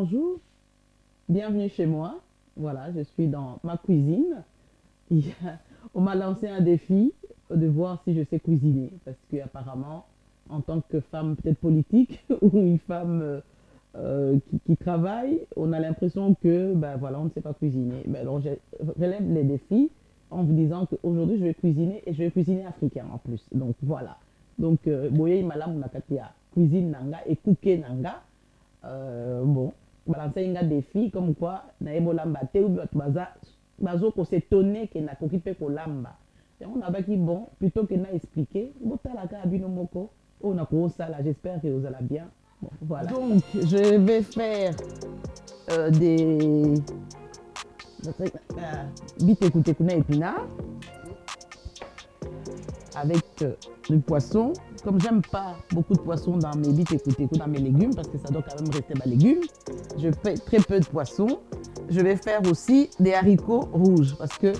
bonjour, bienvenue chez moi. Voilà, je suis dans ma cuisine. On m'a lancé un défi de voir si je sais cuisiner. Parce qu'apparemment, en tant que femme peut-être politique ou une femme qui travaille, on a l'impression que, ben voilà, on ne sait pas cuisiner. Ben alors, je relève les défis en vous disant qu'aujourd'hui, je vais cuisiner et je vais cuisiner africain en plus. Donc voilà. Donc, boye malam nakatia cuisine nanga et cooker nanga. Bon, balancer un défi comme quoi, na ebolamba te ou bazo ko s'étonner que na kokipe ko lamba. Et on a qui bon, plutôt que na expliquer, botala ka bino moko, on a ko ça là, j'espère que vous allez bien. Bon, voilà. Donc, je vais faire des bite écoute kuna épinards avec du poisson. Comme j'aime pas beaucoup de poisson dans mes bites écoutez, dans mes légumes, parce que ça doit quand même rester ma légumes, je fais très peu de poisson. Je vais faire aussi des haricots rouges, parce que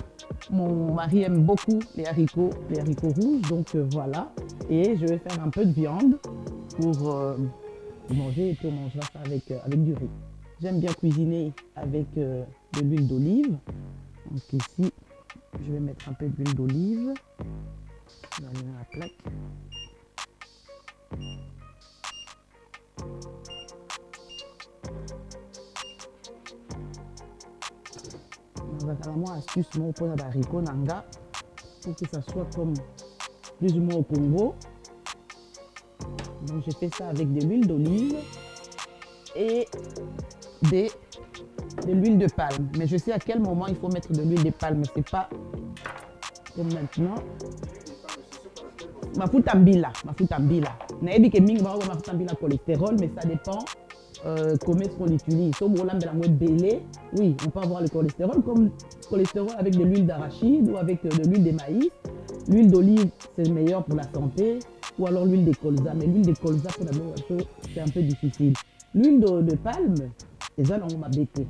mon mari aime beaucoup les haricots rouges, donc voilà. Et je vais faire un peu de viande pour manger, et puis on mangera ça avec du riz. J'aime bien cuisiner avec de l'huile d'olive. Donc ici, je vais mettre un peu d'huile d'olive dans la plaque. On va carrément astuce pour les haricots nanga pour que ça soit comme plus ou moins au Congo. Donc je fais ça avec de l'huile d'olive et de l'huile de palme. Mais je sais à quel moment il faut mettre de l'huile de palme. C'est pas comme maintenant. Mafuta mbila. Naebi ke mingi ba mafuta mbila cholestérol, mais ça dépend comment est-ce qu'on l'utilise. Oui, on peut avoir le cholestérol comme cholestérol avec de l'huile d'arachide ou avec de l'huile de maïs. L'huile d'olive, c'est meilleur pour la santé, ou alors l'huile de colza. Mais l'huile de colza, pour la même c'est un peu difficile. L'huile de palme, c'est ça on m'a bêté.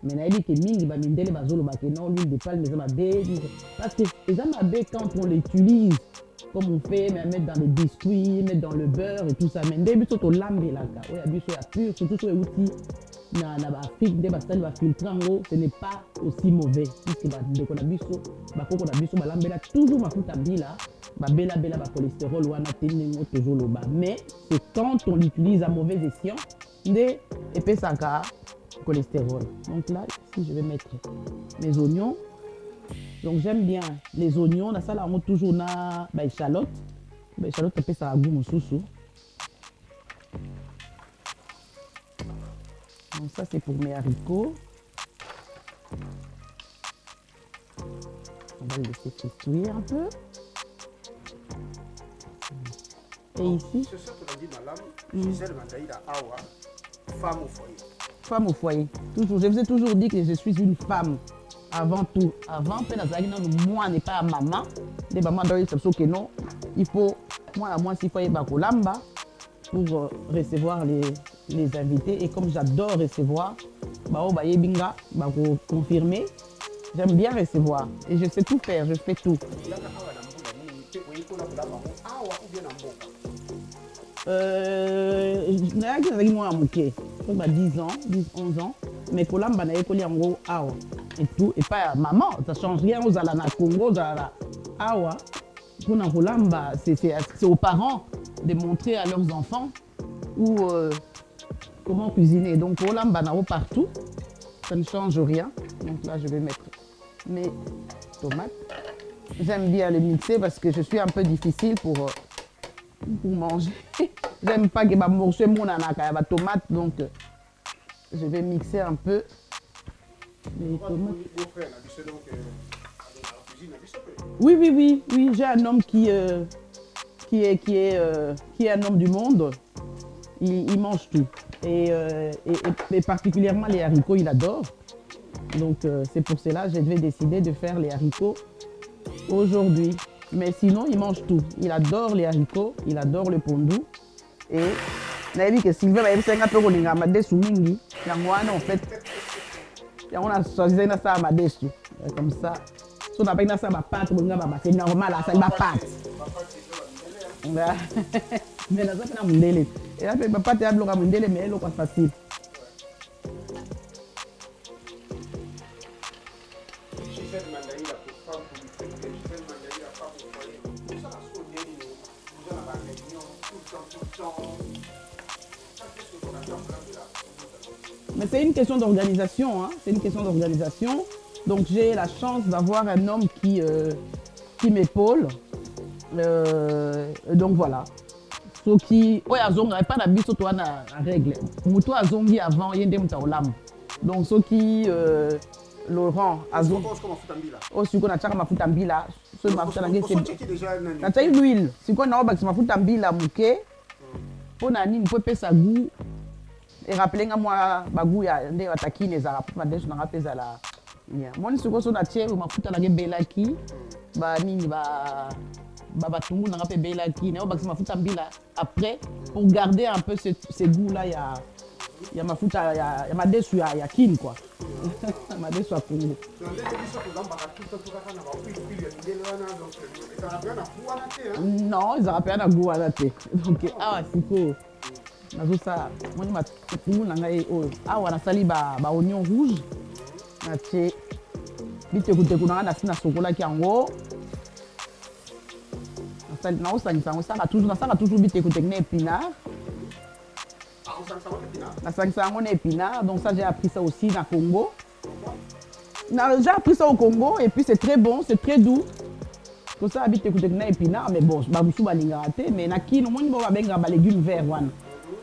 Mais naebi ke mingi ba mindele bazolo ba ke non l'huile de palme ça m'a bêté parce que ça m'a bêté quand on l'utilise comme on fait, mais mettre dans les biscuits, mettre dans le beurre et tout ça. Mais dès que tu lambe là, oui, il y a pur, surtout sur les outils, dans l'Afrique, dès que tu filtres en haut, ce n'est pas aussi mauvais. Puisque dès qu'on a vu ça, lambe là, toujours ma fout à là, bella cholestérol ou anatéine toujours le bas. Mais c'est quand on l'utilise à mauvais escient, et puis ça a cholestérol. Donc là, ici, je vais mettre mes oignons. Donc j'aime bien les oignons, la salle on toujours na échalote. Échalote peut ça a goût mon sous. Donc ça c'est pour mes haricots. On va le laisser cuire un peu. Et ici, c'est ça que tu as dit madame, Gisèle Mandaïda Awa, femme au foyer. Femme au foyer. Toujours, je vous ai toujours dit que je suis une femme. Avant tout, avant, moi n'est pas maman, des mamans que non, il faut, moi s'il faut y avoir lamba pour recevoir les invités. Et comme j'adore recevoir, binga, confirmer, j'aime bien recevoir et je sais tout faire, je fais tout. 10 ans, 10, 11 ans, mais kolamba na ekoli yango awa et tout et pas maman, ça change rien aux alana Congo, aux alana awa. Pour na kolamba, c'est aux parents de montrer à leurs enfants ou comment cuisiner. Donc kolamba na partout, ça ne change rien. Donc là je vais mettre mes tomates. J'aime bien les mixer parce que je suis un peu difficile pour manger. J'aime pas que morceau mon anaka ya tomate, donc je vais mixer un peu les tomates. Oui, j'ai un homme qui est un homme du monde. Il mange tout et particulièrement les haricots, il adore. Donc c'est pour cela que je vais décider de faire les haricots aujourd'hui. Mais sinon, il mange tout. Il adore les haricots, il adore le pondou. Et naïvi que Sylvain va essayer un peu de regarder sous mingi. En fait, on a choisi ça à Madesu. Comme ça. Si on a pas ça à ma pâte, c'est normal, ça ma pâte. Mais là, ça fait un mundele. Et là, ma pâte est à bloquer mundele, mais elle est facile. Mais c'est une question d'organisation, hein. C'est une question d'organisation. Donc j'ai la chance d'avoir un homme qui m'épaule. Donc voilà. Ce qui, ouais, azonga pas la biso toi na règle. Muto azongi avant yende mutaolam. Donc ce qui Laurent azongi. Oh siko na chaka mafuta mbila. So mafuta nange c'est. Na taille l'huile. Siko na oba mafuta mbila muke. Pona nini po pesa goût. Et rappelez moi bagou ya nde watakine za madesu na rapeza la. Moni siko so na tie mafuta nange belaki. Ba nini ba batungu na pe belaki na oba mafuta mbila après pour garder un peu ce goût là ya mafuta ya madesu ya kin quoi. Madesu ya Congo. Non, ils auraient pas goût à la thé. Donc ah siko nazo ça moni matungu na ngai o ah wana sali ba oignon rouge na tie bite kutekuna na sina sokola ki yango. Ça toujours vite écouter épinard. Épinard. Donc ça j'ai appris ça aussi dans le Congo. J'ai appris ça au Congo et puis c'est très bon, c'est très doux. Pour ça habite écouter épinard mais bon, baboussou balinga raté mais na ki no moni ba benga ba légumes verts wana.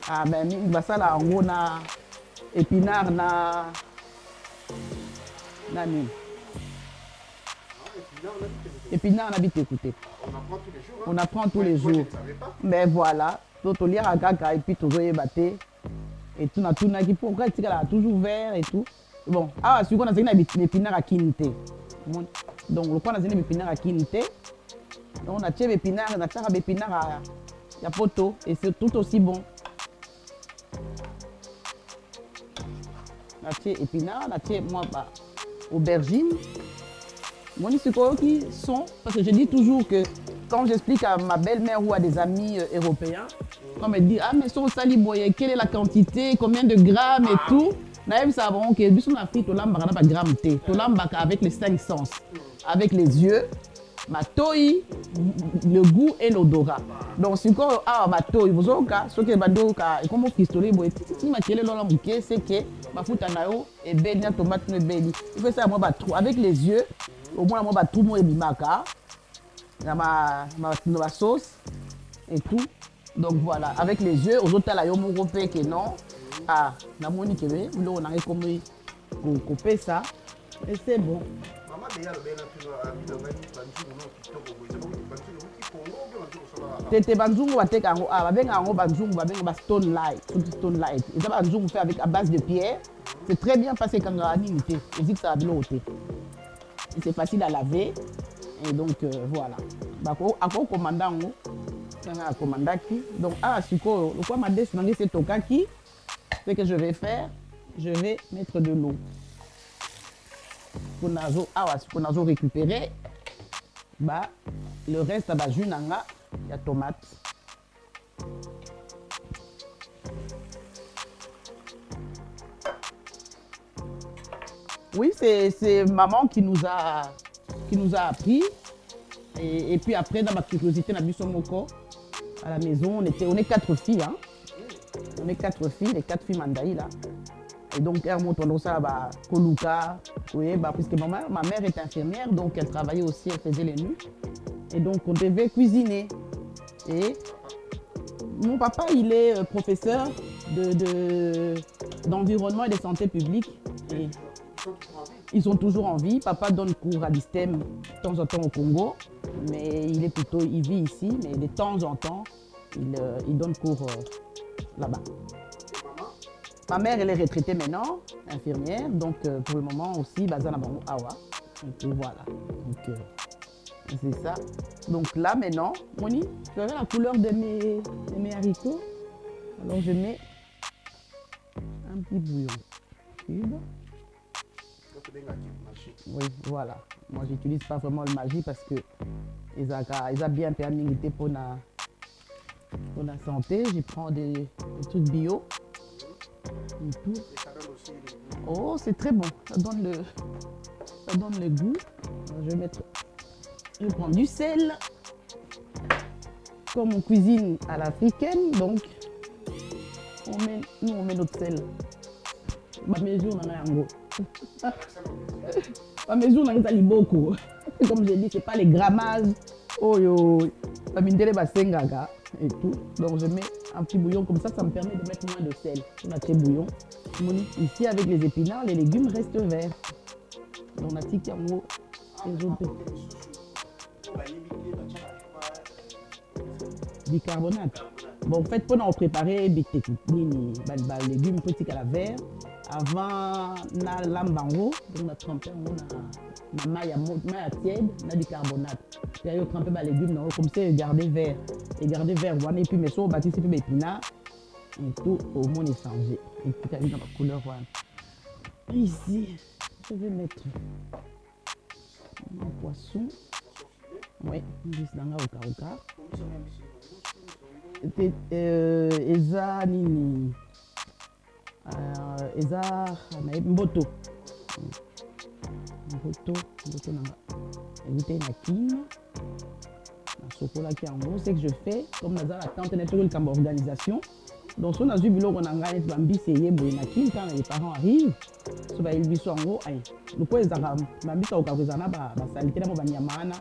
Ah ben il va ça là en gros na épinard na ni. Épinard on habite écouter. On apprend tous les jours. Mais voilà, tout lire à gaga et puis toujours batté et tout na qui pourquoi il a toujours vert et tout. Bon, ah si on a une épinard à quinte. Donc le point a une épinard à quinte. On a tié épinard, on a tié épinard à ya poto et c'est tout aussi bon. On a tié épinard, on a tié moi bah aubergine. Moi, je qui sont, parce que je dis toujours que quand j'explique à ma belle-mère ou à des amis européens, quand on me dit, ah mais sont saliboyés, quelle est la quantité, combien de grammes et tout, naïm savons que du son Afrique, tu l'as pas gramme thé, tu l'as avec les 5 sens, avec les yeux, ma toi, le goût et l'odorat. Donc si on ah ma toi, vous avez ce que bando et comme pistolet boy, si ma quelle là mouké, c'est que ma futa nao et belle tomate ne belle. Il fait ça moi avec les yeux. Au moins moi tout moi et bimaka ma sauce et tout. Donc voilà, avec les yeux aux autres là yo mon repé que non ah na moni que we on a comme couper ça et c'est bon. Maman déjà le tete banzungu bateka ngo ah babenga ngo banzungu babenga ba stone light et ça banzungu fait avec à base de pierre. C'est très bien passé quand on a limité et dit que ça a bien ôté. C'est facile à laver et donc voilà. Bako ako commandant nga commandaki. Donc ah siko le quoi m'a dit c'est tokaki. Ce que je vais faire, je vais mettre de l'eau. Pour nazo récupérer bah le reste bah jus nanga ya tomate. Oui, c'est maman qui nous a appris. Et puis après, dans ma curiosité, à la maison, on est 4 filles. Hein. On est 4 filles, les 4 filles Mandaï là. Et donc, elle montre ça, bah, Koluka, oui, bah, puisque ma mère est infirmière, donc elle travaillait aussi, elle faisait les nuits. Et donc, on devait cuisiner. Et mon papa, il est professeur d'environnement et de santé publique. Et ils sont toujours en vie. Papa donne cours à l'ISTEM de temps en temps au Congo, mais il vit ici, mais de temps en temps, il donne cours là-bas. Ma mère, elle est retraitée maintenant, infirmière, donc pour le moment aussi, Bazana Bango Awa. Donc voilà, donc c'est ça. Donc là maintenant, Moni, tu verras la couleur de mes haricots. Alors je mets un petit bouillon cube. Oui, voilà. Moi, j'utilise pas vraiment le magie parce que ils ont bien permis pour la santé. Je prends des trucs bio. Et tout. Oh, c'est très bon. Ça donne le goût. Alors, je vais prendre du sel. comme on cuisine à l'africaine, donc nous on met notre sel. Ma mesure n'a rien en gros. Ma mesure n'a rien beaucoup. Comme j'ai dit, c'est pas les grammages. Oh yo, ma mindele basengaga et tout. Donc je mets un petit bouillon comme ça me permet de mettre moins de sel. On a petit bouillon. Ici avec les épinards, les légumes restent verts. Donc on a petit en gros. Bicarbonate. Bon, en fait, pendant on préparer des légumes petits à la verre, avant na lambango, donc on a trempé na maille tiède, na bicarbonate. Puis on a trempé les légumes comme ça et garder vert. Et garder vert, voilà, et puis mes sauces, bâtissent puis mes épinards, et tout au moins est changé. Et puis tu as vu dans la couleur, voilà. Ici, je vais mettre mon poisson. Oui, juste dans la oka. Eza nini eza mboto nanga éviter na kine na chocolat qui en gros c'est que je fais comme dans la tente nettoyer comme organisation donc si on a vu biloko na ngai bambisi yeboye na kine quand les parents arrivent so ba ilbiso en gros ay le quoi ezaka bambisa okakozana ba salité na mo banyamana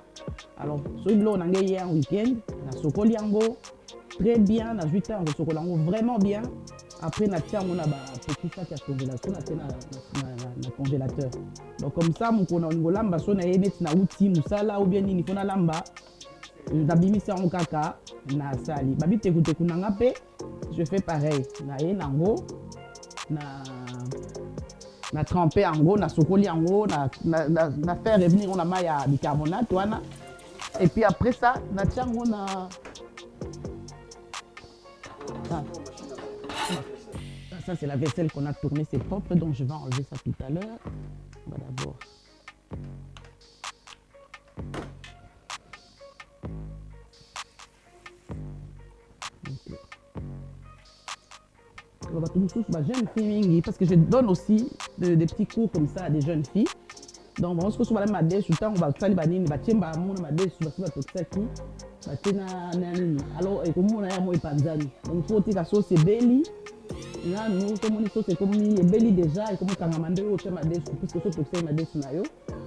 alors so biloko na ngai hier week-end na sokoli yango très bien, na 8 heures de chocolat, vraiment bien. Après, on a petit sac à congélation, na congélateur. Donc comme ça, mon lamba, so na yenet na outil musala ou bien ni fona lamba. Na bimisa en kaka na sali. Babi te kunanga pe, je fais pareil. Na yenango na tremper en gros, na sokoli en gros, na faire revenir on a maille bicarbonate wana. Et puis après ça, na tiango na ça c'est la vaisselle qu'on a tournée, c'est propre, donc je vais enlever ça tout à l'heure. On va d'abord jeune fille, parce que je donne aussi des petits cours comme ça à des jeunes filles. Donc on se trouve à ma dé, on va faire les banines, va tirer ma dé, on va tout ça qui alors et comment on a moi panzani donc faut que ça sauce belly là nous comme on sauce comme belly déjà et comme quand on mande au tema des puisque sauce tout ça ma des nayo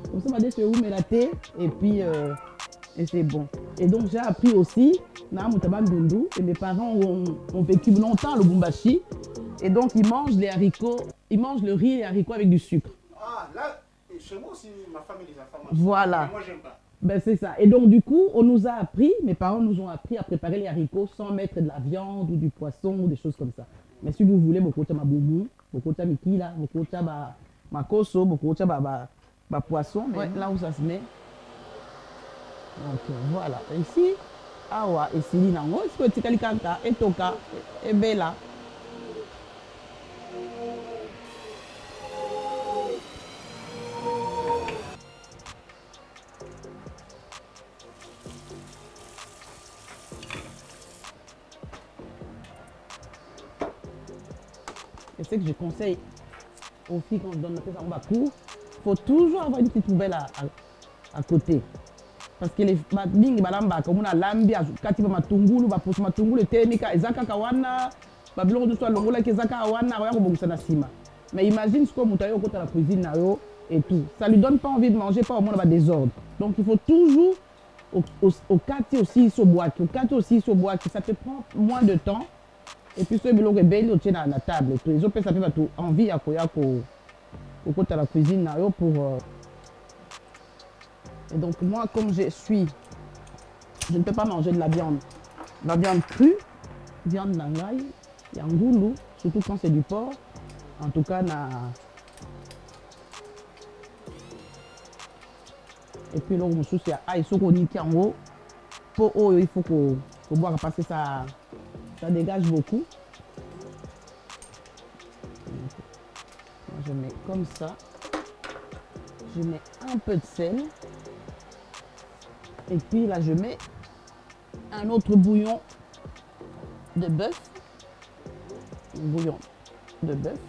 comme ça ma des où me la thé et puis et c'est bon et donc j'ai appris aussi na mutabandundu et mes parents ont vécu longtemps le bumbashi et donc ils mangent les haricots, ils mangent le riz et les haricots avec du sucre. Ah là chez moi aussi ma famille les enfants. Voilà. Mais moi j'aime pas. Ben c'est ça. Et donc du coup, on nous a appris, mes parents nous ont appris à préparer les haricots sans mettre de la viande ou du poisson ou des choses comme ça. Mais si vous voulez, beaucoup de maboumou, beaucoup de mikila, beaucoup de makoso, beaucoup de poisson, mais là où ça se met. Donc voilà. Ici, awa et sili nango, est-ce que tu kalikanta et toka et bella. Et c'est que je conseille aux filles quand on donne notre cours, il faut toujours avoir une petite poubelle à côté. Parce que les bing balamba comme on a lambi kati ba matungulu ba poso matungulu ténika ezaka kawana ba biloko de soit longola ke ezaka wana ya ko bongisa na sima. Mais imagine ce que mutayo kota la cuisine na yo et tout. Ça lui donne pas envie de manger pas au moins ba désordre. Donc il faut toujours au kati aussi so bois, au kati aussi so bois que ça te prend moins de temps. Et puis, ce biloko belli au tient à la table. Les autres, ça fait tout envie à quoi au côté de la cuisine pour. Et donc, moi, comme je suis, je ne peux pas manger de la viande. La viande crue, viande nangai, yangoulou, surtout quand c'est du porc. En tout cas, et puis, là, il y a aïe, il faut boire passer ça. Ça dégage beaucoup. Moi, je mets comme ça. Je mets un peu de sel. Et puis là, je mets un autre bouillon de bœuf. Un bouillon de bœuf.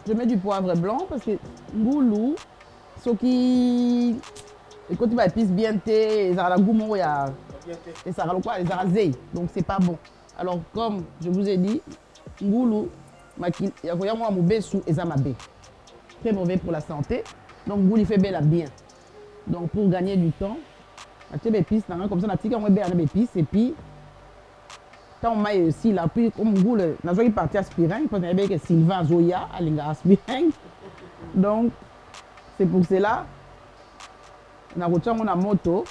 je mets du poivre blanc parce que ngoulou, ce qui. Et quand tu vas épices bien thé, ils ont la goût, il y a. Et ça a quoi? Les arazés. Donc c'est pas bon. Alors comme je vous ai dit, ngoulou, il y a un mauvais sous et zamabé. Très mauvais pour la santé. Donc ngoulou il fait bien. Donc pour gagner du temps, tu as des épices, comme ça, on a des épices et puis quand on met aussi là, puis comme ngoulou, on a parti aspirant, quand on a avec Sylvain Zoya, à aspirant. Donc c'est pour cela, on a retiré mon moto.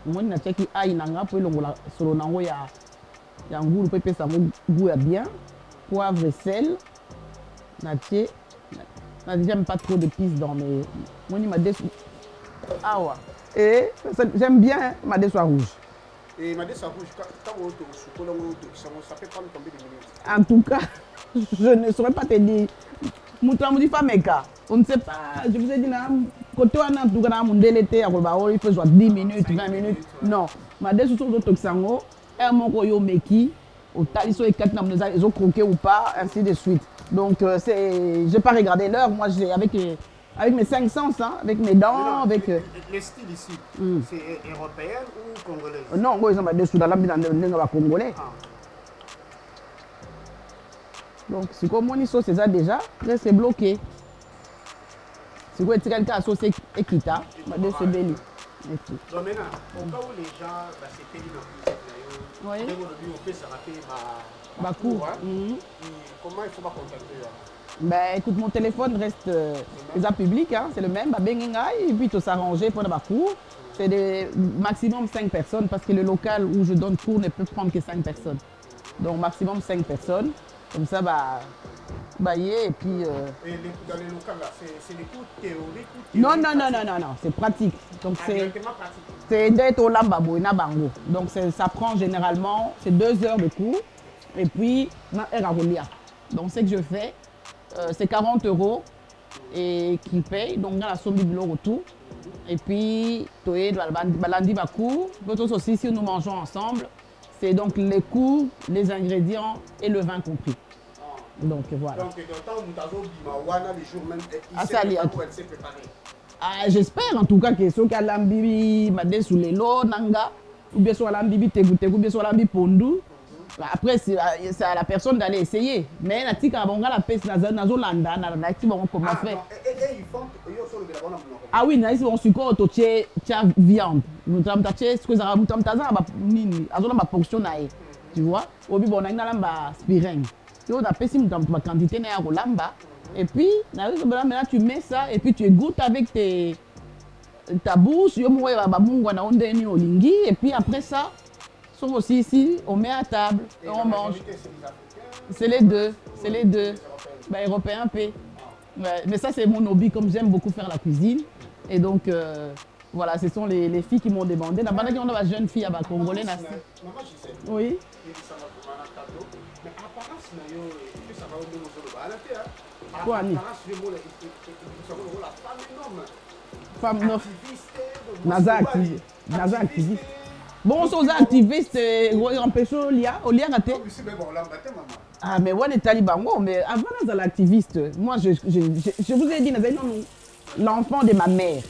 Moi, je suis allé à la solo nango ya ngoulou pour que ça goût bien, poivre et sel. J'aime pas trop d'épices dans mes. Moi, je m'a ah ouais. Et j'aime bien ma soie rouge. Et ma soie rouge, quand vous ça peut prendre combien de minutes? En tout cas, je ne saurais pas te dire. On ne sait pas, je vous ai dit, côté en tout cas, il faut soit 10 minutes, 20 minutes. Non, ma soie rouge, au taliso et 4 ils ont croqué ou pas, ainsi de suite. Donc, je n'ai pas regardé l'heure, moi j'ai avec mes 5 sens, hein, avec mes dents, avec... Les styles ici, c'est européen ou congolais? Non, moi ils ont des sous dans la congolais. Donc, si comme on sauce, c'est ça déjà, après c'est bloqué. Si vous êtes quelqu'un à sauce et quitta, c'est belli. Donc maintenant, au cas où les gens, c'est pénible dans le on peut se rappeler ma cour. Comment il faut pas contacter? Ben écoute, mon téléphone reste déjà public, hein, c'est le même, et puis tout s'arranger pour la cour. C'est des maximum 5 personnes parce que le local où je donne cours ne peut prendre que 5 personnes. Donc maximum 5 personnes. Comme ça, et puis... Et dans les locales, là, c'est des cours théoriques ou Non, c'est pratique. Donc c'est d'être au Lambabo, Bango. Donc ça prend généralement, c'est 2 heures de cours. Et puis, donc ce que je fais, c'est 40 € et qu'ils payent. Donc dans la somme du bureau autour. Et puis, aussi, si nous mangeons ensemble, c'est donc les cours, les ingrédients et le vin compris. Donc voilà. Donc, le jour même, il s'est préparé. Ah, j'espère en tout cas que ceux qui ont l'ambibi, sous les lots, nanga, ou bien sur l'ambibi, ou bien sur l'ambibi pondu. Après, c'est à la personne d'aller essayer. Mais la tika bonga la peste nazo landa na ti bon comment faire. Et ils font ah oui, na ici on suko to tia viande. Nous tam ta ce que ça mutam ta za ba nini, azona ma portion na e. Tu vois? Obi bon na ngala ba spiring. Tu vois, pesi mutam ma quantité na ya lamba. Et puis, maintenant tu mets ça et puis tu goûtes avec ta bouche, yo mo ba mungwa na onde ni olingi et puis après ça sauf aussi ici, on met à table et on mange. C'est les deux. Européens paient. Mais ça, c'est mon hobby, comme j'aime beaucoup faire la cuisine. Et donc, voilà, ce sont les filles qui m'ont demandé. D'abord, on a une jeune fille à Congolais. Maman, je sais. Oui. Mais apparence, ça va au quoi, Annie? Femme énorme. Naza activiste. Bon, on activiste, on empêche au lien raté. Ah, mais on est taliban, mais avant d'être l'activiste, moi je vous ai dit, l'enfant de ma mère.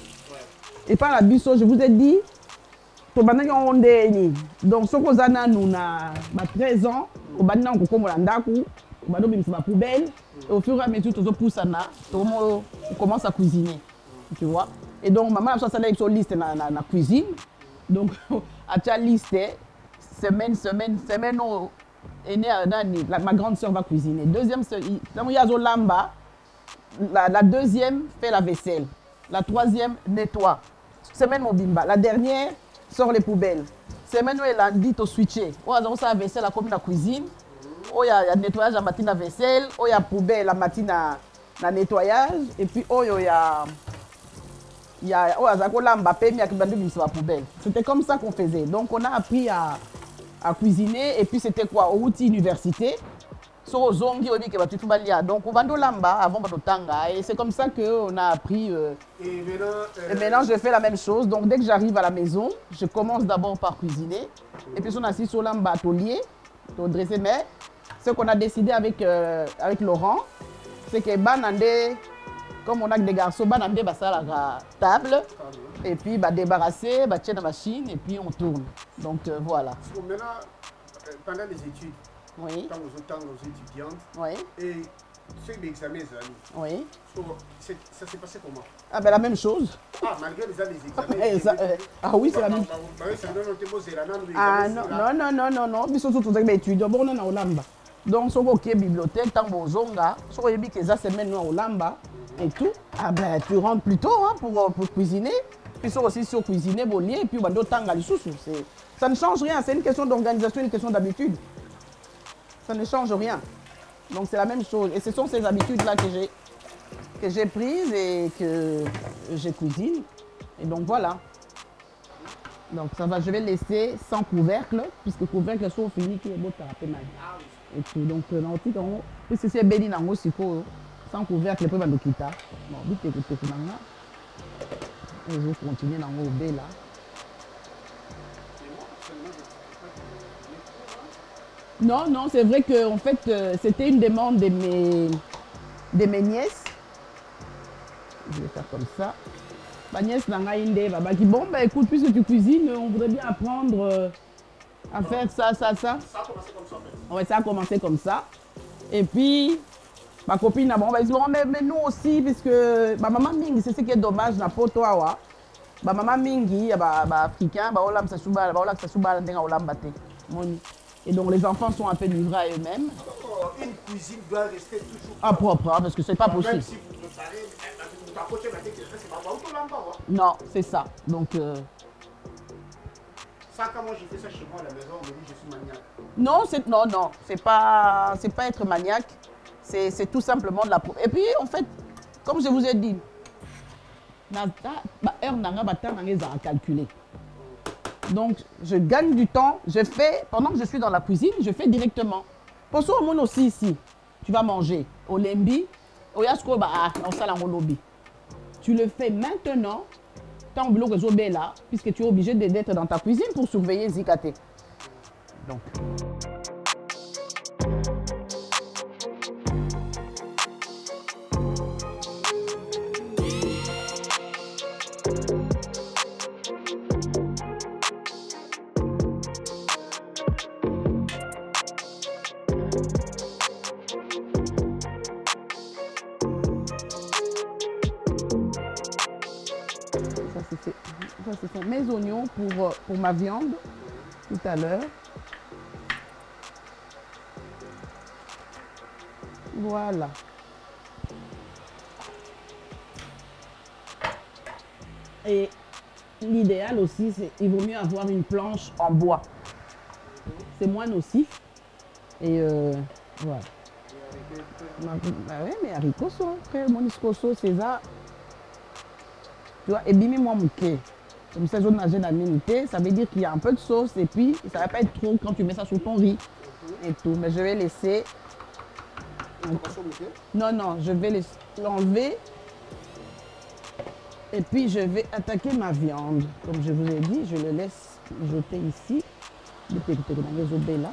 Et par la biso, je vous ai dit, donc ce qu'on a nous a 13 ans, on a dit qu'on a ma poubelle, et au fur et à mesure, on commence à cuisiner. Tu vois? Et donc, maman a fait une liste dans la cuisine. Donc, à ta liste, semaine, ma grande soeur va cuisiner. Deuxième soeur, la deuxième fait la vaisselle. La troisième nettoie. Semaine Mobimba. La dernière sort les poubelles. Semaine où elle a dit au switcher. On a la vaisselle comme la cuisine. Il y a nettoyage à matin la vaisselle. Il y a poubelle à matin à nettoyage. Et puis il y a c'était comme ça qu'on faisait. Donc on a appris à cuisiner et puis c'était quoi au outil université. Donc on va lamba avant tanga et c'est comme ça qu'on a appris. Et maintenant je fais la même chose. Donc dès que j'arrive à la maison, je commence d'abord par cuisiner et puis on assis sur l'atelier, pour dresser. Mais ce qu'on a décidé avec Laurent, c'est que banandé, comme on a des garçons, banandé, bah ça la table, et puis bah débarrasser, bah tiens la machine, et puis on tourne. Donc voilà. Maintenant, pendant les études, oui. Quand nos étudiantes, oui. Et ceux qui examens, oui. Ça s'est passé comment? Ah ben la même chose. Ah, malgré les examens. Ah oui, c'est la même chose. Ah non, mais surtout tous les étudiants, bon, on a Olamba. Donc, si on est bibliothèque, tant que zonga, si on est que ça semaine au Olamba et tout, ah ben tu rentres plus tôt hein, pour cuisiner. Puis aussi sur cuisiner, bolier, et puis on va temps les sous. Ça ne change rien, c'est une question d'organisation, une question d'habitude. Ça ne change rien. Donc c'est la même chose. Et ce sont ces habitudes-là que j'ai prises et que je cuisine. Et donc voilà. Donc ça va, je vais laisser sans couvercle, puisque couvercle sont finis qui est beau thérapie mal. Et tout. Donc puisque c'est béni dans le sans couvercle, peut nous quitter. Bon, vite écoutez, et je continue dans le B là. Non, c'est vrai que en fait, c'était une demande de mes nièces. Je vais faire comme ça. Ma nièce n'a inde, baba qui bon, bah écoute, puisque tu cuisines, on voudrait bien apprendre à faire ça. Ça a commencé comme ça en fait. Ouais, ça a commencé comme ça. Et puis, ma copine a bon, bah, dit, bon, mais nous aussi, puisque ma maman Mingi, c'est ce qui est dommage, na poto awa. Ma maman Mingi, bah africain, bah olam sa souba, bah olam sa souba, ndenga olam bate. Et donc les enfants sont un peu livrés à eux-mêmes. Une cuisine doit rester toujours propre, hein, parce que c'est pas possible. Même si vous préparez, vous apportez la technique, c'est pas bon. Non, c'est ça. Donc. Ça, quand moi j'ai fait ça chez moi à la maison, on me dit je suis maniaque. Non, c'est pas être maniaque. C'est tout simplement de la. Et puis en fait, comme je vous ai dit, heure nanga bata nanga à calculer. Donc, je gagne du temps, je fais, pendant que je suis dans la cuisine, je fais directement. Pour ce moment aussi ici, tu vas manger au lembi, au yasko, au salon lobby. Tu le fais maintenant, tant que là, puisque tu es obligé d'être dans ta cuisine pour surveiller Zikate. Donc. Ça, ce sont mes oignons pour ma viande tout à l'heure. Voilà. Et l'idéal aussi, c'est il vaut mieux avoir une planche en bois. C'est moins nocif. Et voilà. Oui, mais haricots, frère, mon iscoso, c'est ça. Tu vois, et bimi moi mouké. Comme ça, zone nagée d'animité, ça veut dire qu'il y a un peu de sauce et puis ça va pas être trop quand tu mets ça sur ton riz et tout. Mais je vais laisser. Non, je vais l'enlever. Et puis je vais attaquer ma viande. Comme je vous ai dit, je le laisse jeter ici. Là.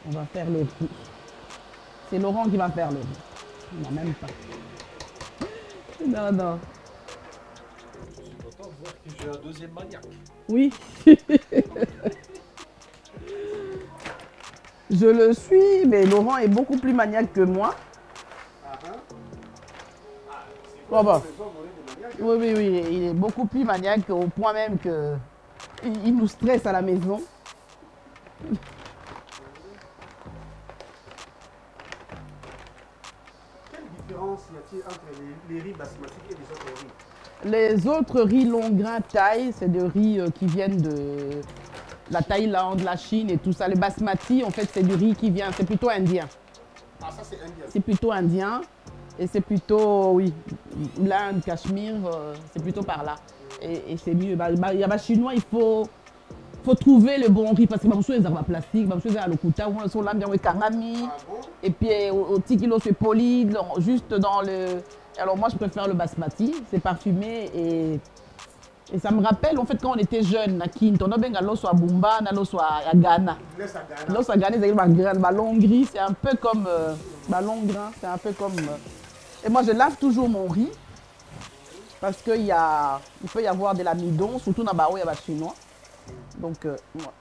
On va faire le riz. C'est Laurent qui va faire le riz. Il n'a même pas. Non. Je suis content de voir que j'ai un deuxième maniaque. Oui. Je le suis, mais Laurent est beaucoup plus maniaque que moi. Oui, il est beaucoup plus maniaque au point même que il nous stresse à la maison. Y a-t-il entre les riz basmati et les autres riz? Les autres riz long grain thaï, c'est des riz qui viennent de la Thaïlande, la Chine et tout ça. Le basmati, en fait, c'est du riz qui vient, c'est plutôt indien. Ah, ça c'est indien? C'est plutôt indien et c'est plutôt, oui, l'Inde, Cachemire, c'est plutôt par là. Et c'est mieux. Il y a chinois, il faut trouver le bon riz parce que je suis en plastique, je suis à l'okuta, on sont là, bien karami, et puis au petit kilo c'est poli, juste dans le. Alors moi je préfère le basmati, c'est parfumé et ça me rappelle en fait quand on était jeune à Kinto, on a bien l'os à Bumba, l'os à Ghana. L'os à Ghana, c'est un ballon gris, c'est un peu comme long grain, c'est un peu comme... Et moi, je lave toujours mon riz. Parce qu'il peut y avoir de l'amidon, surtout dans le chinois. Donc,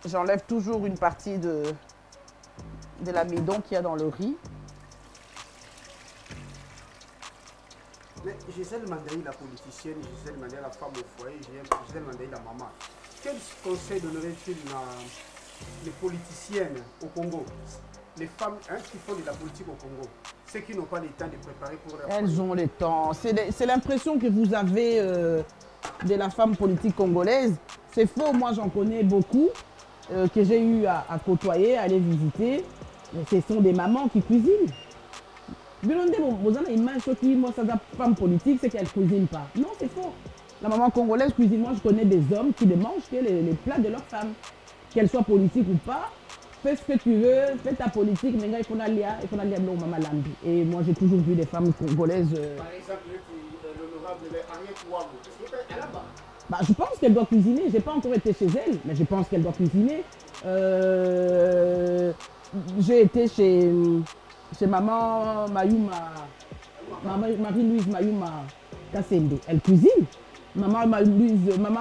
j'enlève toujours une partie de l'amidon qu'il y a dans le riz. Mais Gisèle Mandaï, la politicienne, Gisèle Mandaï, la femme au foyer, Gisèle Mandaï, la maman. Quel conseil donnerait-il les politiciennes au Congo, les femmes qui font de la politique au Congo, ceux qui n'ont pas le temps de préparer pour la politique? Elles ont le temps. C'est l'impression que vous avez de la femme politique congolaise. C'est faux, moi j'en connais beaucoup, que j'ai eu à côtoyer, à aller visiter. Ce sont des mamans qui cuisinent. Vous avez l'image qui, moi, ça femme politique, c'est qu'elle ne cuisine pas. Non, c'est faux. La maman congolaise cuisine. Moi, je connais des hommes qui ne mangent que les plats de leur femme. Qu'elle soit politique ou pas, fais ce que tu veux, fais ta politique, mais il faut aller maman lambi. Et moi, j'ai toujours vu des femmes congolaises. Par exemple, l'honorable Ariette Ouamou, est-ce qu'elle est là-bas? Bah, je pense qu'elle doit cuisiner. Je n'ai pas encore été chez elle, mais je pense qu'elle doit cuisiner. J'ai été chez maman Mayuma, Marie-Louise Mayuma Kassembe. Elle cuisine. Maman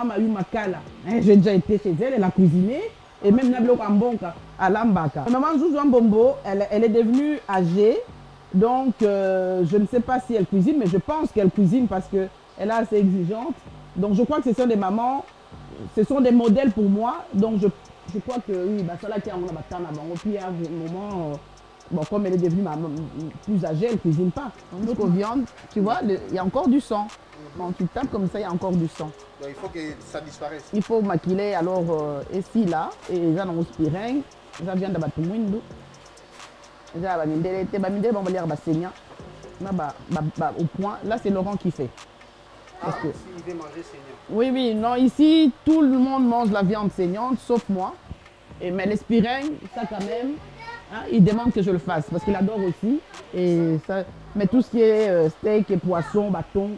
Mayuma Kala. J'ai déjà été chez elle, elle a cuisiné. Et même Nablo Kambonka à Lambaka. Maman Zouzou Mbombo, elle est devenue âgée. Donc, je ne sais pas si elle cuisine, mais je pense qu'elle cuisine parce qu'elle est assez exigeante. Donc, je crois que ce sont des mamans, ce sont des modèles pour moi. Donc, je crois que oui, ça là qui a un puis à un moment, bon, comme elle est devenue plus âgée, elle ne cuisine pas. Notre viande, tu vois, il y a encore du sang. Quand tu tapes comme ça, il y a encore du sang. Donc, il faut que ça disparaisse. Il faut maquiller alors ici, là, et là, dans le spirin, ça vient de Batumwindo. Au point, là, c'est Laurent qui fait. Parce que s'il veut manger saignant. Oui, oui, non, ici, tout le monde mange la viande saignante, sauf moi. Mais l'espirin, ça quand même, hein, il demande que je le fasse, parce qu'il adore aussi. Et ça, mais tout ce qui est steak et poisson, bâton.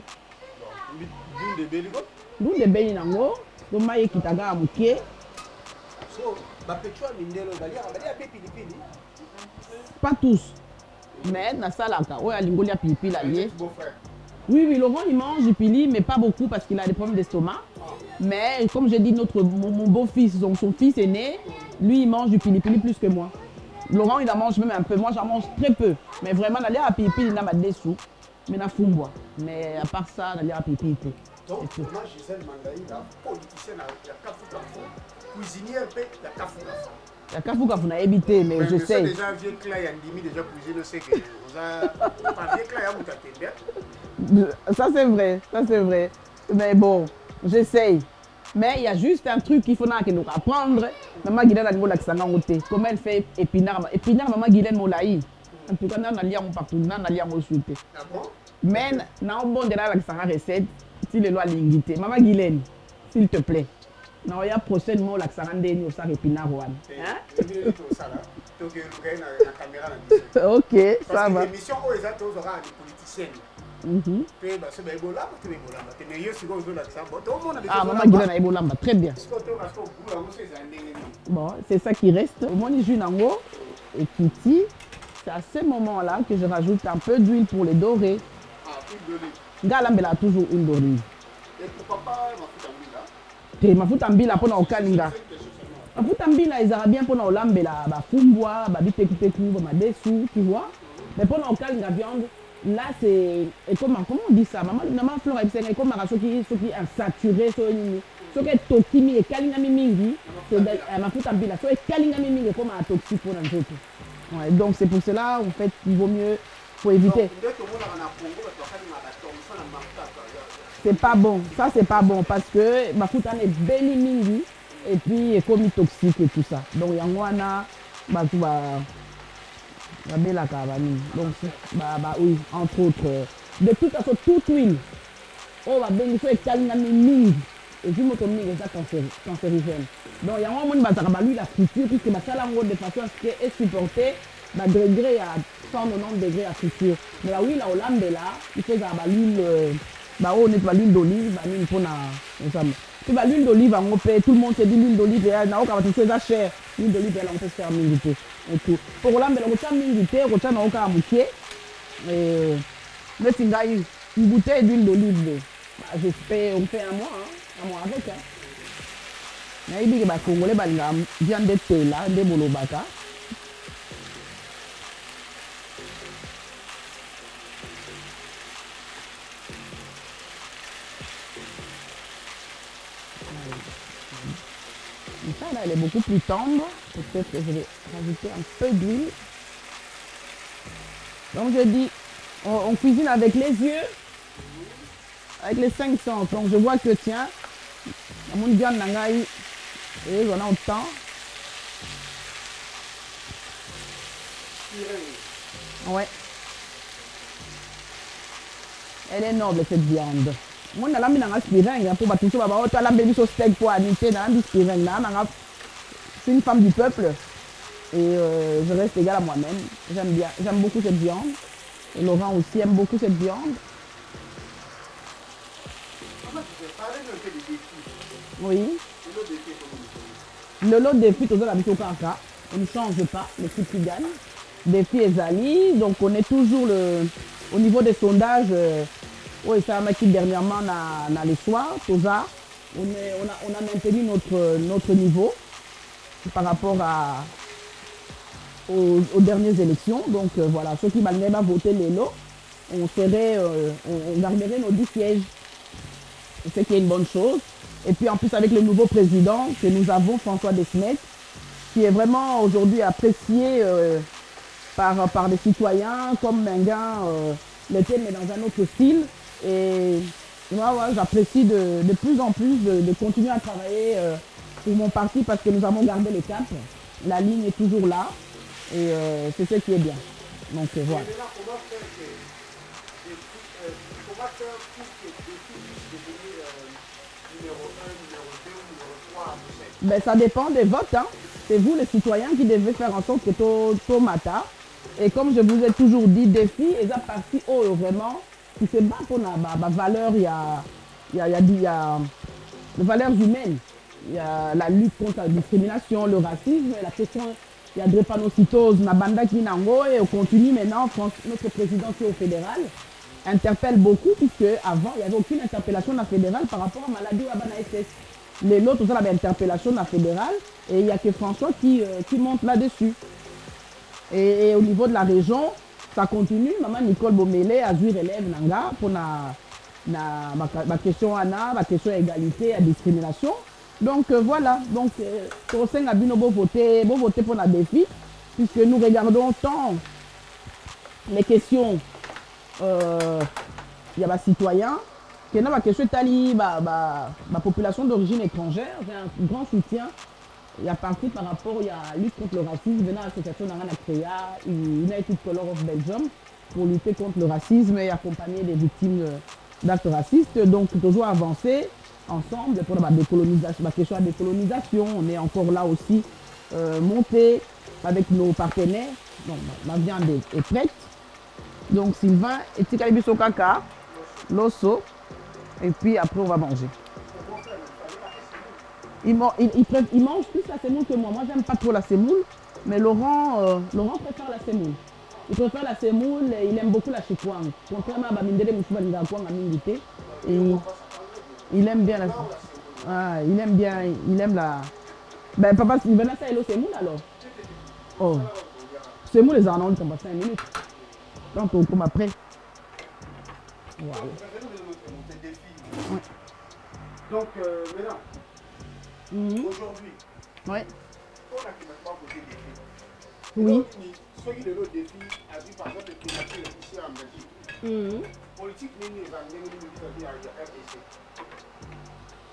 D'où des bénis nango, donc maïe qui t'a gagné. Pas tous, mais na salaka, ouais, à l'ingolia pipi là lié. Oui, oui, Laurent il mange du pili, mais pas beaucoup parce qu'il a des problèmes d'estomac. Mais comme j'ai dit, mon beau-fils, donc son fils aîné, lui il mange du pili plus que moi. Laurent il en mange même un peu, moi j'en mange très peu. Mais vraiment, d'aller à pipi, il n'a pas de sous, mais na fumbois. Mais à part ça, d'aller à pipi. Donc, moi, Gisèle Mandaï, la politicienne, la Kafou, cuisinière, la Kafou. La Kafou n'a évité, mais je sais. Déjà, un vieux clé, il y a déjà cuisiné, je sais que vous avez pas vieux clé, ça c'est vrai. Mais bon, j'essaye. Mais il y a juste un truc qu'il faut nous apprendre. Maman Guylaine a dit comment elle fait épinard. Épinard, maman Guylaine Molaï. En tout cas, on a lié partout, on a lié mon souté. Mais, on bon de la recette. Si les lois l'ingité. Maman Guylaine, s'il te plaît. Non, il y a prochainement la Sarandé ni au Sar épinard. Ok, ça va. L'émission où les autres aura des politiciennes. Ah, maman Guylaine a Ebola, très bien. Bon, c'est ça qui reste. Moi, je suis Nango et Kitty. C'est à ce moment-là que je rajoute un peu d'huile pour les dorer. Ah, huile d'olive. Ngalambe a toujours une d'olive. Et pourquoi pas ma mafuta mbila pour nos kalinga. Mafuta mbila ils bien pour nos lambela, ba fumbwa, ba bitekuteku, ba madesu, tu vois. Mais pour nos kalinga viande, là c'est comment on dit ça? Maman Flore c'est comme un qui insaturé ce qui est tokimi et kalinga mingi, c'est mafuta mbila, so kalinga mingi comme un toxique pour nous autres. Ouais, donc c'est pour cela en fait il vaut mieux faut éviter. C'est pas bon, ça c'est pas bon parce que ma foutane est belle mingi et puis comme toxique et tout ça. Donc yangwana bah tu vas belle la cabane. Donc oui, entre autres de toute façon toute huile. On va bien faire calina mingi et puis moto mingi ça cancérigène. Donc yangwana mon bazaka lui la friture puisque ma sala en de façon à ce que est supporté bah degré à 190 degrés à friture. Mais la huile au lambe là, il faut avoir l'huile bah on est pas l'huile d'olive, bah nous pour Tu vas l'huile d'olive en paix, tout le monde se dit l'huile d'olive, n'a aucun battu, c'est cher. L'huile d'olive, on peut se faire militer. Et tout. Pour là, mais le rocha militer, rocha n'a aucun mouquier. Et mais si une bouteille d'huile d'olive, j'espère, on fait un mois avec. Hein. Mais il dit que les Congolais viennent de Tela, de Bolobaka. Ça, là, elle est beaucoup plus tendre. Peut-être que je vais rajouter un peu d'huile. Donc, je dis, on cuisine avec les yeux, avec les 5 sens. Donc, je vois que, tiens, mon viande nangaï, et j'en ai autant. Ouais. Elle est noble, cette viande. Moi, je suis un aspirant pour battre tout ça. Je suis un steak pour aniter. Je suis une femme du peuple et je reste égale à moi-même. J'aime bien, j'aime beaucoup cette viande. Et Laurent aussi aime beaucoup cette viande. Oui. Le lot de défis, tout ça, on ne change pas l'équipe qui gagne. Défi et Zali, donc on est toujours au niveau des sondages. Oui, ça m'a dit dernièrement dans les soirs, tout ça. On a maintenu notre niveau par rapport aux dernières élections. Donc voilà, ceux qui m'avaient voté les lots, on garderait nos 10 sièges. C'est qui est une bonne chose. Et puis en plus avec le nouveau président que nous avons, François Desmet, qui est vraiment aujourd'hui apprécié par des citoyens comme Menga. Le thème est dans un autre style. Et moi, j'apprécie de plus en plus de continuer à travailler pour mon parti parce que nous avons gardé le cap. La ligne est toujours là et c'est ce qui est bien. Donc voilà. Comment faire pour que Défi puisse devenir numéro 1, numéro 2, numéro 3 à Ben, ça dépend des votes. Hein. C'est vous les citoyens qui devez faire en sorte que tout matin. Et comme je vous ai toujours dit, Défi est la partie où vraiment qui se bat pour la valeur, il y a des valeurs humaines. Il y a la lutte contre la discrimination, le racisme, la question, il y a drépanocytose, la banda qui nango, et on continue maintenant, notre président qui est au fédéral interpelle beaucoup, puisque avant il n'y avait aucune interpellation de la fédérale par rapport à la maladie ou à la SS. Les autres, ça avait interpellation de la fédérale, et il n'y a que François qui monte là-dessus. Et au niveau de la région, ça continue. Maman Nicole Bomele a joué relève nanga pour ma question Anna, ma question égalité et discrimination. Donc voilà. Donc pour a bien voter pour la défi, puisque nous regardons tant les questions il y a des citoyens que dans la question tali ma population d'origine étrangère, j'ai un grand soutien. Il y a parti par rapport à la lutte contre le racisme, venant à l'association Narana Créa, United Color of Belgium, pour lutter contre le racisme et accompagner les victimes d'actes racistes. Donc, toujours avancer ensemble pour la décolonisation, la question de la décolonisation. On est encore là aussi, monté avec nos partenaires. Donc, la viande est prête. Donc, Sylvain, et Tikalibiso Kaka, l'osso, et puis après, on va manger. Il mange plus la semoule que moi. Moi, j'aime pas trop la semoule, mais Laurent préfère la semoule. Il préfère la semoule et il aime beaucoup la chikwang. Contrairement à Bamindele Moussouba Ngakwang à Mingité. Il aime bien la semoule. Ah, il aime la... Ben, papa, il venait ça et le semoule alors. Oh. Semoule, les en ont comme 5 minutes. Quand on come après. Voilà. Ouais. Donc, maintenant, aujourd'hui, ouais. on a pas posé des défis. Oui. Ceux qui le défi a vu par exemple les climatures ici en Belgique. Politique,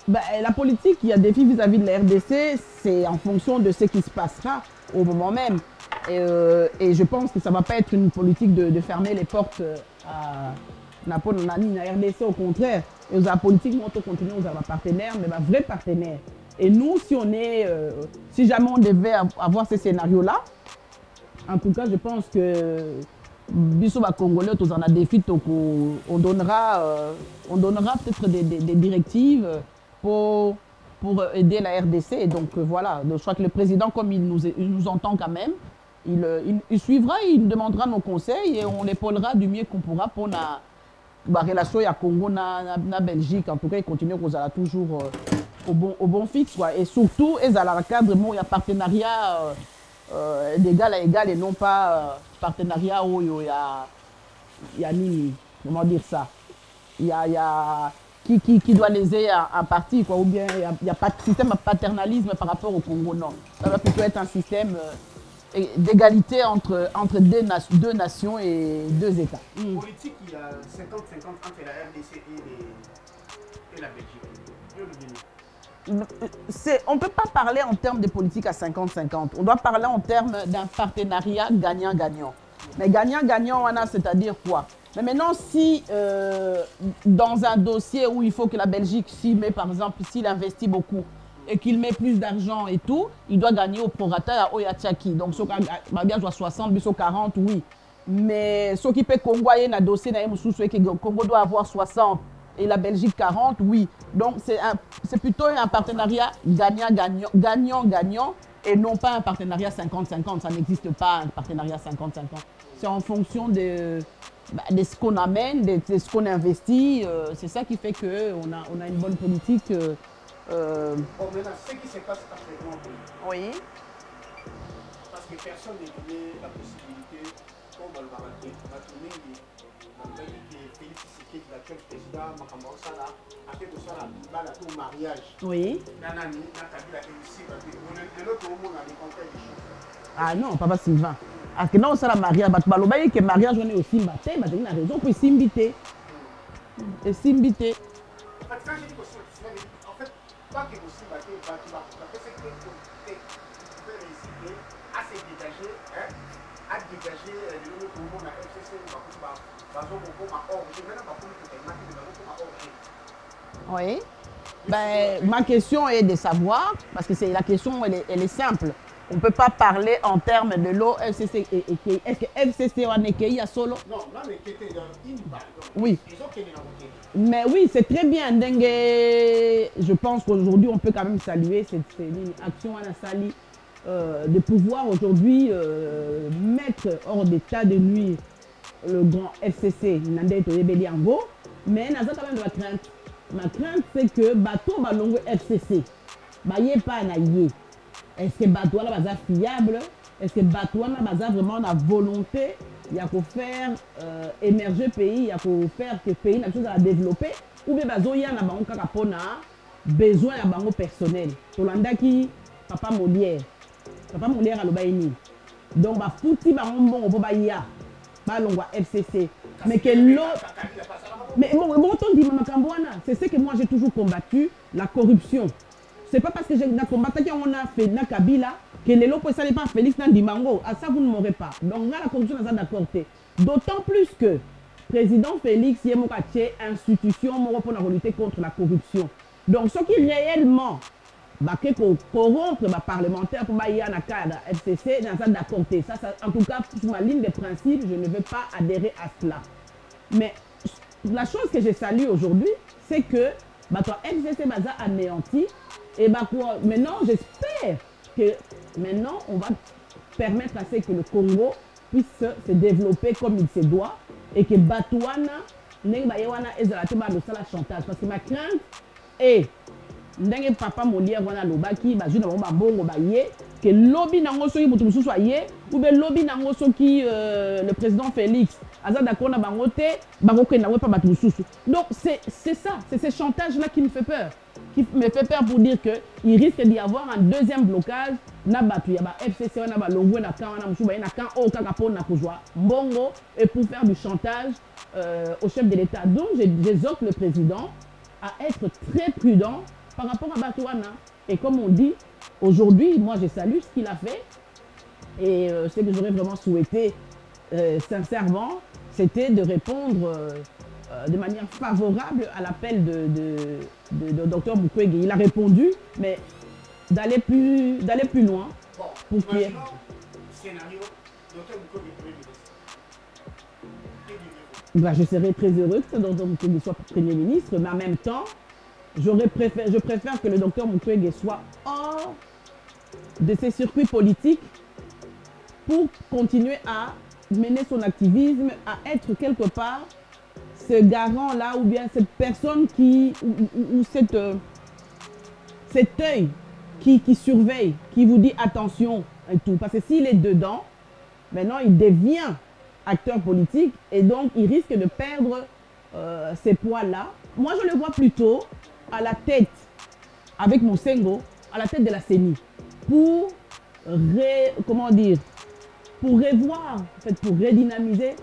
ben, la politique, il y a des défis vis-à-vis de la RDC, c'est en fonction de ce qui se passera au moment même. Et je pense que ça ne va pas être une politique de fermer les portes à la RDC, au contraire. Et la politique, nous continuons, nous avons un partenaire, mais un vrai partenaire. Et nous, si jamais on devait avoir ces scénarios-là, en tout cas, je pense que Bissou Congolais, tous en a défi, on donnera peut-être des directives pour aider la RDC. Et donc voilà, donc, je crois que le président, comme il nous entend quand même, il suivra, il nous demandera nos conseils et on l'épaulera du mieux qu'on pourra pour la relation à Congo, na Belgique. En tout cas, il continue qu'on sera toujours au bon fixe. Quoi. Et surtout, il y a un cadre, il y a partenariat d'égal à égal et non pas partenariat où il y a ni, comment dire ça, il y a qui doit léser un parti, quoi, ou bien il n'y a pas de système de paternalisme par rapport au Congo, non. Ça va plutôt être un système d'égalité entre deux nations et deux États. Politique, il y a 50-50 entre la RDC et la Belgique. On ne peut pas parler en termes de politique à 50-50. On doit parler en termes d'un partenariat gagnant-gagnant. Mais gagnant-gagnant, c'est-à-dire quoi? Mais maintenant, si dans un dossier où il faut que la Belgique s'y met, par exemple, s'il investit beaucoup et qu'il met plus d'argent et tout, il doit gagner au prorata à Oyachaki. Donc, ce qui doit 60, bis 40, oui. Mais ce qui peut Congo, il y a un dossier, que le Congo doit avoir 60 et la Belgique 40, oui. Donc, c'est plutôt un partenariat gagnant-gagnant et non pas un partenariat 50-50. Ça n'existe pas, un partenariat 50-50. C'est en fonction de ce qu'on amène, de ce qu'on investit. C'est ça qui fait qu'on a une bonne politique. Bon, maintenant, ce qui se passe actuellement, oui. Parce que personne n'est donné la possibilité, comme dans le Baraké, dans le pays qui est Félix Tshisekedi, l'actuel président, Makambo Sala, a fait de ça la mariage. Oui. Nanani, Nakabila et ici, de l'autre monde, on a des conquêtes des choses. Ah non, Papa Sylvain. Parce que non, ça la mariage, que mariage, on est aussi battu, mais il a raison pour s'inviter. Et s'inviter. En fait, quand j'ai dit que en fait, pas que vous s'invitez, tu vas faire ce que tu peux réussir à se dégager, à dégager le monde à FCC, oui. Ben, ma question est de savoir, parce que la question elle est simple. On ne peut pas parler en termes de l'eau FCC et EKI. Est-ce que FCC ou EKI a solo? Non, non, mais qui était dans une balle. Oui. Ils ont qu'elle est dans le mais oui, c'est très bien. Dengue, je pense qu'aujourd'hui, on peut quand même saluer cette action à la Sali de pouvoir aujourd'hui mettre hors d'état de nuire le grand FCC, Nandé Toyebeli Ango. Mais il y a quand même de la crainte. Ma crainte, c'est que bateau balongo FCC, baye pas na yé. Est-ce que bateau là baza fiable? Est-ce que bateau là baza vraiment la volonté? Il y a qu'à faire émerger le pays, il y a qu'à faire que le pays n'a chose à développer. Ou bien bazo y a na bango kaka pona besoin ya bango personnel. Tolanda ki papa Molière a lo baini. Donc ba fouti bango bon po ba ya. Ba longwa FCC. Mais que l'autre. Mais bon, c'est ce que moi j'ai toujours combattu, la corruption. C'est pas parce que j'ai combattu qu'on a fait na Kabila que les locaux ne pas Félix Nandimango. À ça, vous ne m'aurez pas. Donc là, la corruption est d'accord. D'autant plus que le président Félix y a une institution pour lutter contre la corruption. Donc ce qui réellement pour corrompre les parlementaires pour y avoir un cadre FCC, dans ça d'accord. Ça, en tout cas, sur ma ligne de principe, je ne veux pas adhérer à cela. Mais la chose que je salue aujourd'hui, c'est que FCC est anéanti. Et maintenant, j'espère que maintenant, on va permettre à ce que le Congo puisse se développer comme il se doit et que Batouana n'est pas la chantage. Parce que ma crainte est que papa Molière wana lobaki bazui na bongo baye que lobby nango soki mutu mususu aye ou bien lobby nango soki le président Félix aza d'accord na bango te bango ke na pas batu mususu. Donc c'est ça, c'est ce chantage là qui me fait peur. Qui me fait peur pour dire qu'il risque d'y avoir un deuxième blocage na batu ya ba FCC na ba longo na kan na mususu ba na kan o kaka pona kozwa mbongo et pour faire du chantage au chef de l'État. Donc j'exhorte le président à être très prudent par rapport à Batouana. Et comme on dit, aujourd'hui, moi je salue ce qu'il a fait. Et ce que j'aurais vraiment souhaité, sincèrement, c'était de répondre de manière favorable à l'appel de Dr Mukwege. Il a répondu, mais d'aller plus loin. Bon, pour qu'il y ait... scénario, Dr Mukwege Premier ministre. Je serais très heureux que Dr Mukwege soit Premier ministre, mais en même temps, je préfère que le docteur Mukwege soit hors de ces circuits politiques pour continuer à mener son activisme, à être quelque part ce garant-là ou bien cette personne qui, ou cet œil qui surveille, qui vous dit attention et tout. Parce que s'il est dedans, maintenant il devient acteur politique et donc il risque de perdre ces poids-là. Moi je le vois plutôt à la tête, avec Mosengo, à la tête de la CENI, pour pour revoir, en fait, pour redynamiser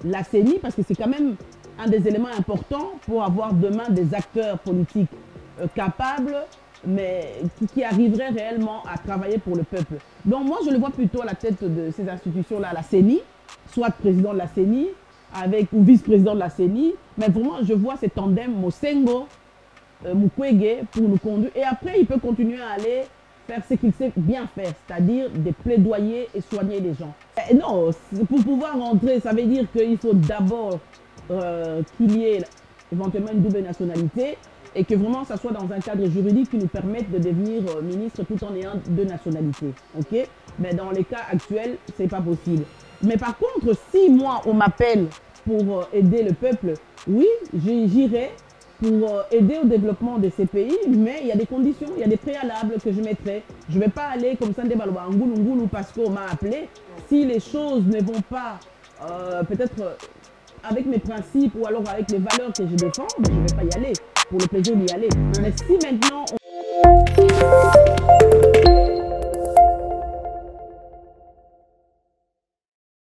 la CENI, parce que c'est quand même un des éléments importants pour avoir demain des acteurs politiques capables, mais qui arriveraient réellement à travailler pour le peuple. Donc moi, je le vois plutôt à la tête de ces institutions-là, la CENI, soit président de la CENI, ou vice-président de la CENI, mais vraiment, je vois ce tandem Mosengo, Mukwege pour nous conduire. Et après, il peut continuer à aller faire ce qu'il sait bien faire, c'est-à-dire des plaidoyers et soigner les gens. Et non, pour pouvoir rentrer, ça veut dire qu'il faut d'abord qu'il y ait éventuellement une double nationalité et que vraiment ça soit dans un cadre juridique qui nous permette de devenir ministre tout en ayant deux nationalités. Ok? Mais dans les cas actuels, c'est pas possible. Mais par contre, si moi on m'appelle pour aider le peuple, oui, j'irai pour aider au développement de ces pays, mais il y a des conditions, il y a des préalables que je mettrai. Je ne vais pas aller comme ça en Ngoulou parce qu'on m'a appelé. Si les choses ne vont pas peut-être avec mes principes ou alors avec les valeurs que je défends, ben je ne vais pas y aller pour le plaisir d'y aller. Mais si maintenant on...